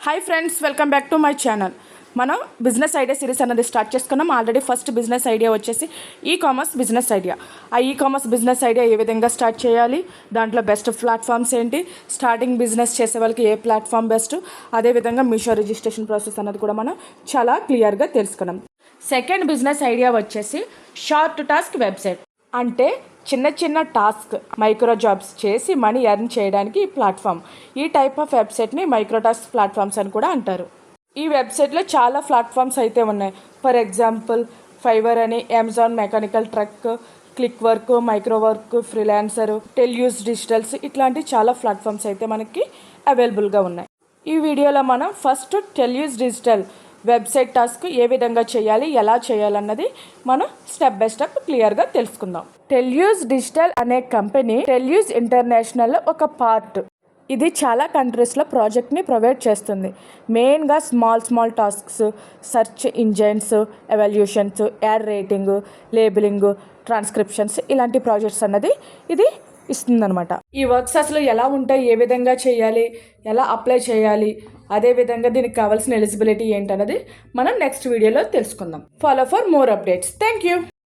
Hi friends, welcome back to my channel. మనం business idea series అన్నది start చేసుకున్నాం. Already first business idea వచ్చేసి e commerce business idea. ఆ e commerce business idea ఏ విధంగా start చేయాలి, దాంట్లో బెస్ట్ ప్లాట్ఫామ్స్ ఏంటి, స్టార్టింగ్ బిజినెస్ చేసే వాళ్ళకి ఏ ప్లాట్ఫామ్ బెస్ట్, అదేవిధంగా మీషో రిజిస్ట్రేషన్ ప్రాసెస్ అన్నది కూడా మనం చాలా క్లియర్గా తెలుసుకున్నాం. సెకండ్ బిజినెస్ ఐడియా వచ్చేసి షార్ట్ టాస్క్ వెబ్సైట్. అంటే చిన్న చిన్న టాస్క్ మైక్రో జాబ్స్ చేసి మనీ ఎర్న్ చేయడానికి ఈ ప్లాట్ఫామ్. ఈ టైప్ ఆఫ్ వెబ్సైట్ని మైక్రో టాస్క్ ప్లాట్ఫామ్స్ అని కూడా అంటారు. ఈ వెబ్సైట్లో చాలా ప్లాట్ఫామ్స్ అయితే ఉన్నాయి. ఫర్ ఎగ్జాంపుల్ ఫైవర్ అని, Amazon Mechanical Turk, click work, micro work, freelancer, TELUS digitals, ఇట్లాంటి చాలా ప్లాట్ఫామ్స్ అయితే మనకి అవైలబుల్గా ఉన్నాయి. ఈ వీడియోలో మనం ఫస్ట్ టెల్యూస్ డిజిటల్ వెబ్సైట్ టాస్క్ ఏ విధంగా చేయాలి, ఎలా చేయాలన్నది మనం స్టెప్ బై స్టెప్ క్లియర్గా తెలుసుకుందాం. టెల్యూస్ డిజిటల్ అనే కంపెనీ టెల్యూస్ ఇంటర్నేషనల్ ఒక పార్ట్. ఇది చాలా కంట్రీస్లో ప్రాజెక్ట్ని ప్రొవైడ్ చేస్తుంది. మెయిన్గా small tasks, search engines, evaluations, ad rating, labelling, transcriptions, ఇలాంటి ప్రాజెక్ట్స్ అన్నది ఇది ఇస్తుందన్నమాట. ఈ వర్క్స్ అసలు ఎలా ఉంటాయి, ఏ విధంగా చేయాలి, ఎలా అప్లై చేయాలి, అదేవిధంగా దీనికి కావాల్సిన ఎలిజిబిలిటీ ఏంటన్నది మనం నెక్స్ట్ వీడియోలో తెలుసుకుందాం. Follow for more updates. Thank you.